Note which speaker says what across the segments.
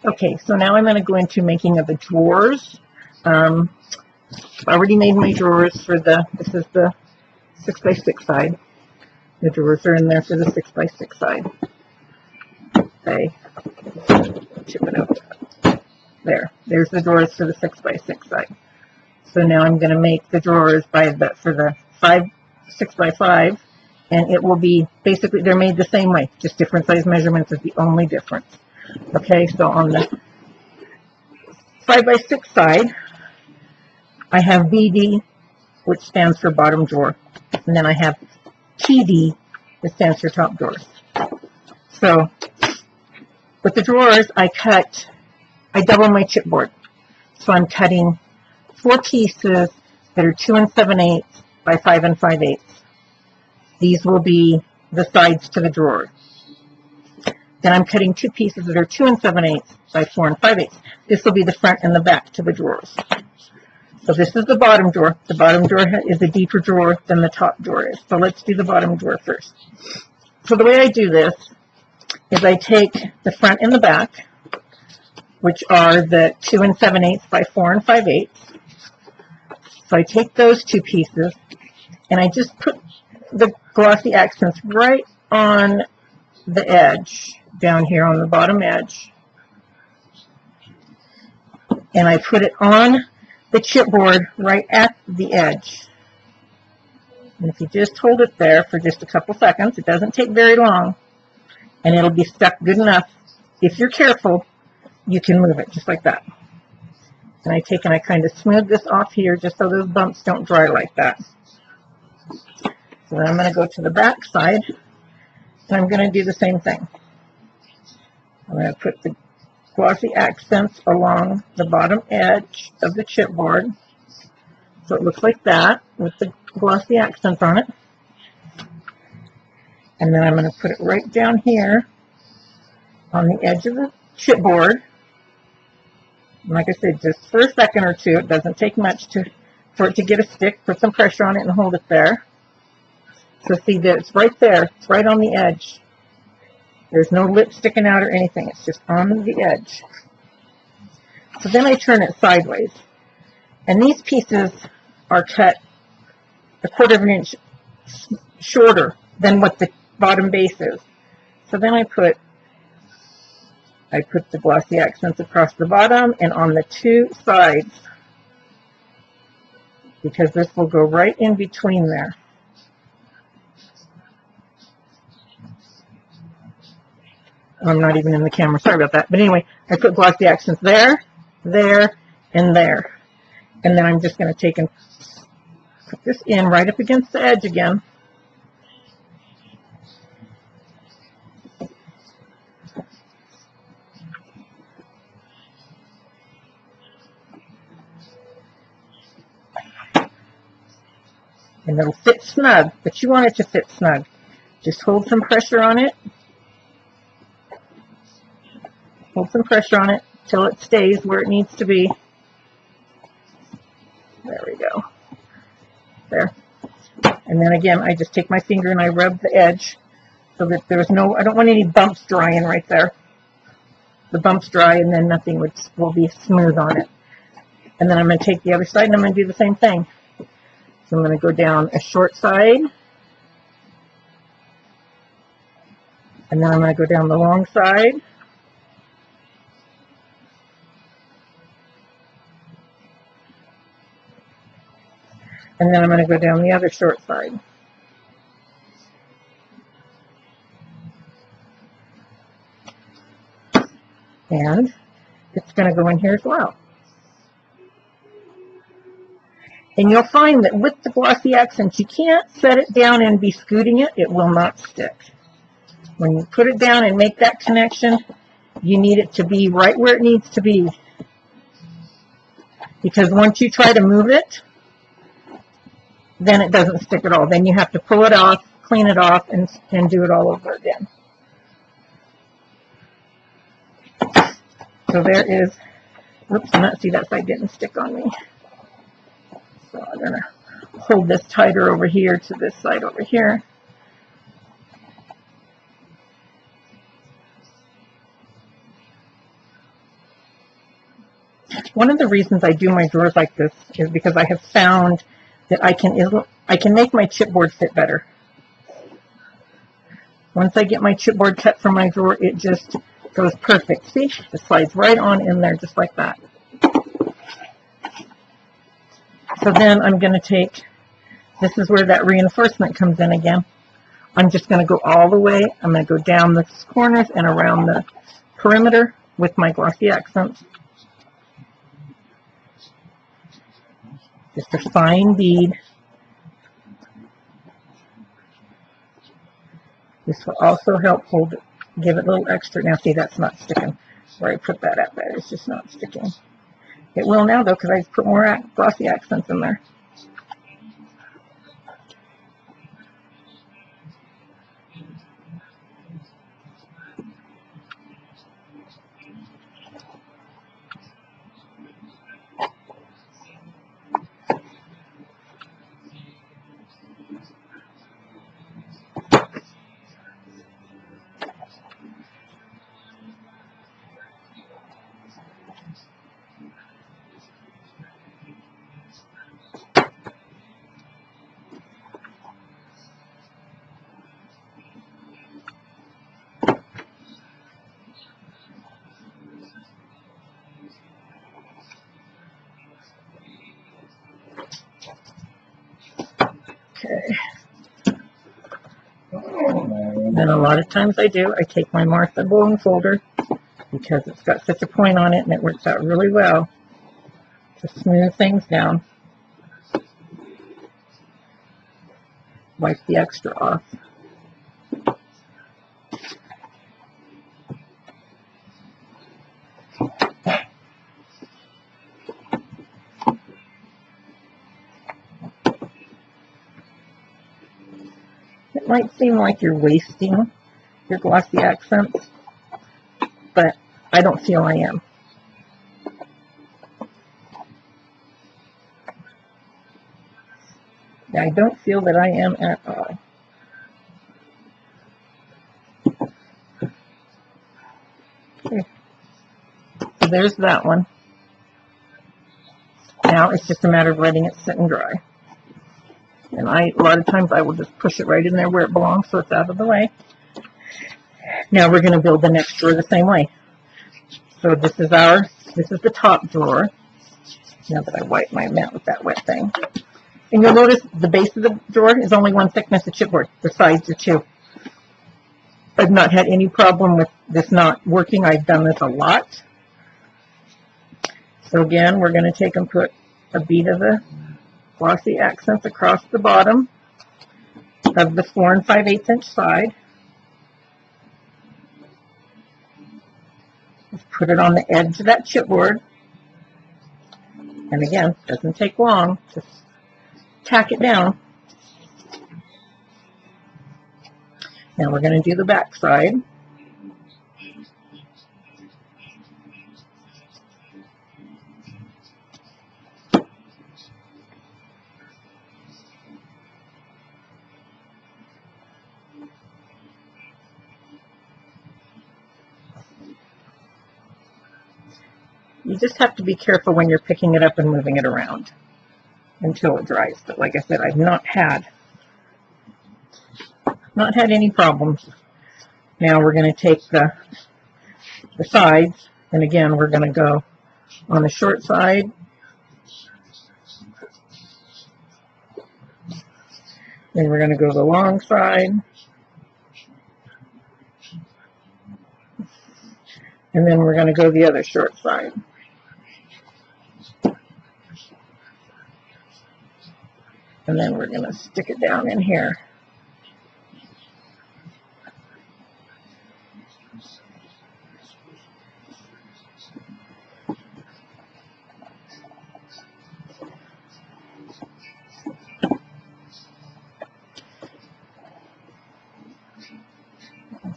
Speaker 1: Okay, so now I'm going to go into making of the drawers. I've already made my drawers for this is the 6x6 side. The drawers are in there for the 6x6 side. Okay, chip it out. There's the drawers for the 6x6 side. So now I'm going to make the drawers for the 6x5, and it will be basically, they're made the same way, just different size measurements is the only difference. Okay, so on the 5x6 side, I have BD, which stands for bottom drawer, and then I have TD, that stands for top drawers. So with the drawers, I double my chipboard. So I'm cutting 4 pieces that are 2 7/8 by 5 5/8. These will be the sides to the drawer. Then I'm cutting 2 pieces that are 2 7/8 by 4 5/8. This will be the front and the back to the drawers. So this is the bottom drawer. The bottom drawer is a deeper drawer than the top drawer is. So let's do the bottom drawer first. So the way I do this is I take the front and the back, which are the 2 7/8 by 4 5/8. So I take those 2 pieces and I just put the glossy accents right on the edge, down here on the bottom edge. And I put it on the chipboard right at the edge. And if you just hold it there for just a couple seconds, it doesn't take very long, and it'll be stuck good enough. If you're careful, you can move it just like that. And I take and I kind of smooth this off here just so those bumps don't dry like that. So then I'm going to go to the back side, and I'm going to do the same thing. I'm going to put the glossy accents along the bottom edge of the chipboard, so it looks like that with the glossy accents on it. And then I'm going to put it right down here on the edge of the chipboard. And like I said, just for a second or two. It doesn't take much for it to get a stick. Put some pressure on it and hold it there. So see that it's right there. It's right on the edge. There's no lip sticking out or anything. It's just on the edge. So then I turn it sideways. And these pieces are cut 1/4 of an inch shorter than what the bottom base is. So then I put the glossy accents across the bottom and on the 2 sides, because this will go right in between there. I'm not even in the camera, sorry about that. But anyway, I put glossy accents there, there, and there. And then I'm just going to take and put this in right up against the edge again. And it'll fit snug, but you want it to fit snug. Just hold some pressure on it. Hold some pressure on it till it stays where it needs to be. There we go. There. And then again, I just take my finger and I rub the edge so that there's no, I don't want any bumps drying right there. The bumps dry and then nothing will be smooth on it. And then I'm going to take the other side and I'm going to do the same thing. So I'm going to go down a short side. And then I'm going to go down the long side. And then I'm going to go down the other short side. And it's going to go in here as well. And you'll find that with the glossy accents, you can't set it down and be scooting it. It will not stick. When you put it down and make that connection, you need it to be right where it needs to be. Because once you try to move it, then it doesn't stick at all. Then you have to pull it off, clean it off, and do it all over again. So there is, whoops, see that side didn't stick on me. So I'm going to hold this tighter over here to this side over here. One of the reasons I do my drawers like this is because I have found that I can make my chipboard fit better. Once I get my chipboard cut from my drawer, it just goes perfect. See, it slides right on in there just like that. So then I'm going to take, this is where that reinforcement comes in again. I'm just going to go all the way. I'm going to go down the corners and around the perimeter with my glossy accents. Just a fine bead. This will also help hold it, give it a little extra. Now see, that's not sticking. Where I put that at there, it's just not sticking. It will now though, because I put more glossy accents in there. Okay. Then a lot of times I take my Martha bone folder because it's got such a point on it and it works out really well to smooth things down. Wipe the extra off. It might seem like you're wasting your glossy accents, but I don't feel I am. I don't feel that I am at all. Okay. So there's that one. Now it's just a matter of letting it sit and dry. And a lot of times I will just push it right in there where it belongs so it's out of the way. Now we're going to build the next drawer the same way. So this is the top drawer. Now that I wipe my mat with that wet thing. And you'll notice the base of the drawer is only one thickness of chipboard. The sides are two. I've not had any problem with this not working. I've done this a lot. So again, we're going to take and put a bead of the glossy accents across the bottom of the 4 5/8 inch side. Just put it on the edge of that chipboard. And again, doesn't take long. Just tack it down. Now we're going to do the back side. You just have to be careful when you're picking it up and moving it around until it dries. But like I said, I've not had any problems. Now we're going to take the sides, and again we're going to go on the short side. Then we're going to go the long side. And then we're going to go the other short side. And then we're going to stick it down in here.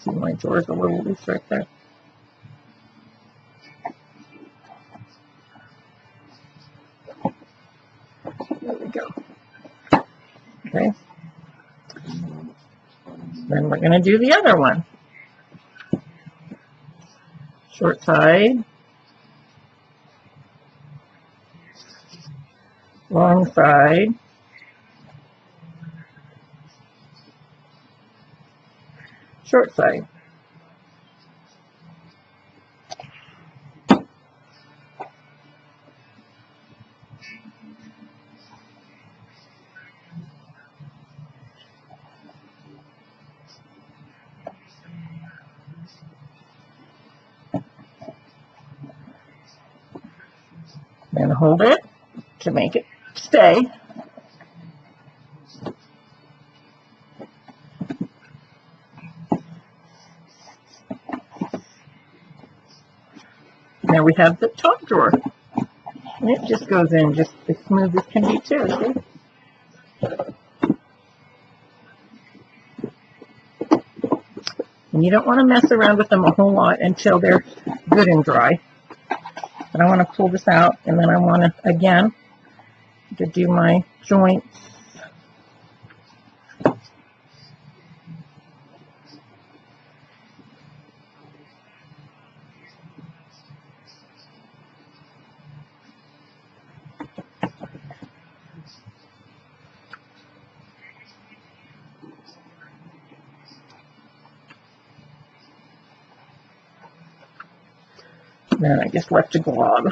Speaker 1: See, my drawer's a little loose right there. There we go. Okay. Then we're going to do the other one. Short side. long side, short side. Then hold it to make it stay. Now we have the top drawer. And it just goes in just as smooth as can be too. See? And you don't want to mess around with them a whole lot until they're good and dry. But I want to pull this out, and then I want to, again, to do my joints. Then I just left a glob.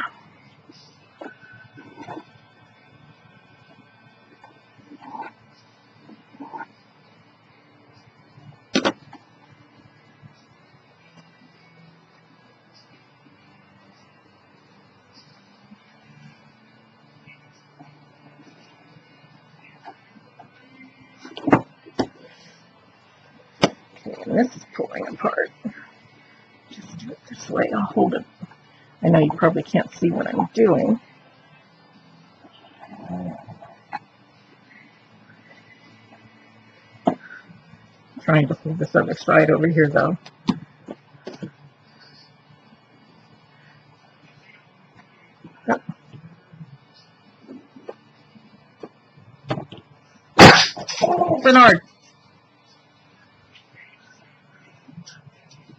Speaker 1: Okay, and this is pulling apart. Just do it this way. I'll hold it. I know you probably can't see what I'm doing. Trying to hold this other side over here though. Oh, Bernard!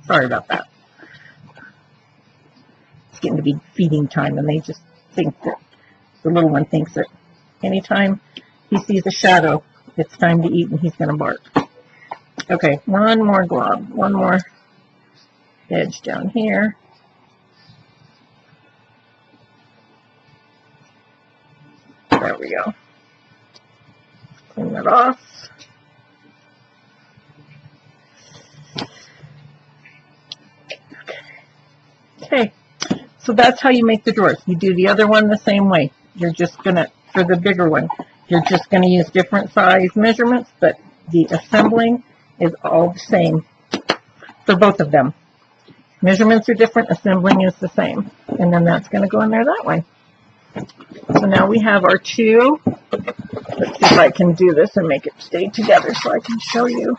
Speaker 1: Sorry about that. It's getting to be feeding time, and they just think that, the little one thinks that anytime he sees a shadow, it's time to eat and he's going to bark. Okay, one more glob, one more edge down here. There we go. Clean that off. Okay, so that's how you make the drawers. You do the other one the same way. You're just going to, for the bigger one, you're just going to use different size measurements, but the assembling is all the same for both of them. Measurements are different, assembling is the same. And then that's going to go in there that way. So now we have our two. Let's see if I can do this and make it stay together so I can show you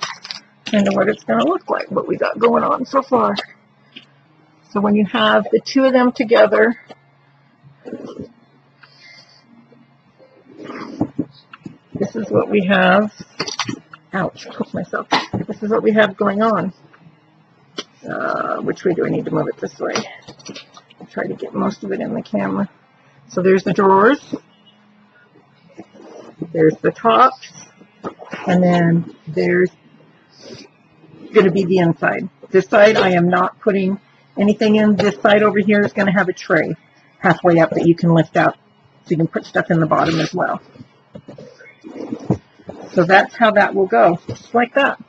Speaker 1: kind of what it's going to look like, what we got going on so far. So when you have the two of them together, this is what we have. Ouch, I hooked myself. This is what we have going on. Which way do I need to move it? This way. I'll try to get most of it in the camera. So there's the drawers. There's the tops. And then there's going to be the inside. This side I am not putting anything in. This side over here is going to have a tray halfway up that you can lift out. So you can put stuff in the bottom as well. So that's how that will go, just like that.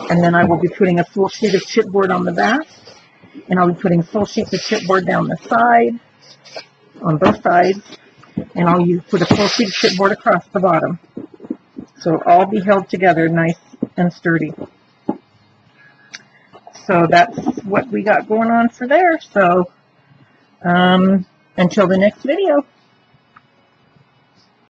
Speaker 1: And then I will be putting a full sheet of chipboard on the back, and I'll be putting full sheets of chipboard down the side, on both sides, and I'll put a full sheet of chipboard across the bottom. So it'll all be held together nice and sturdy. So that's what we got going on for there. So until the next video.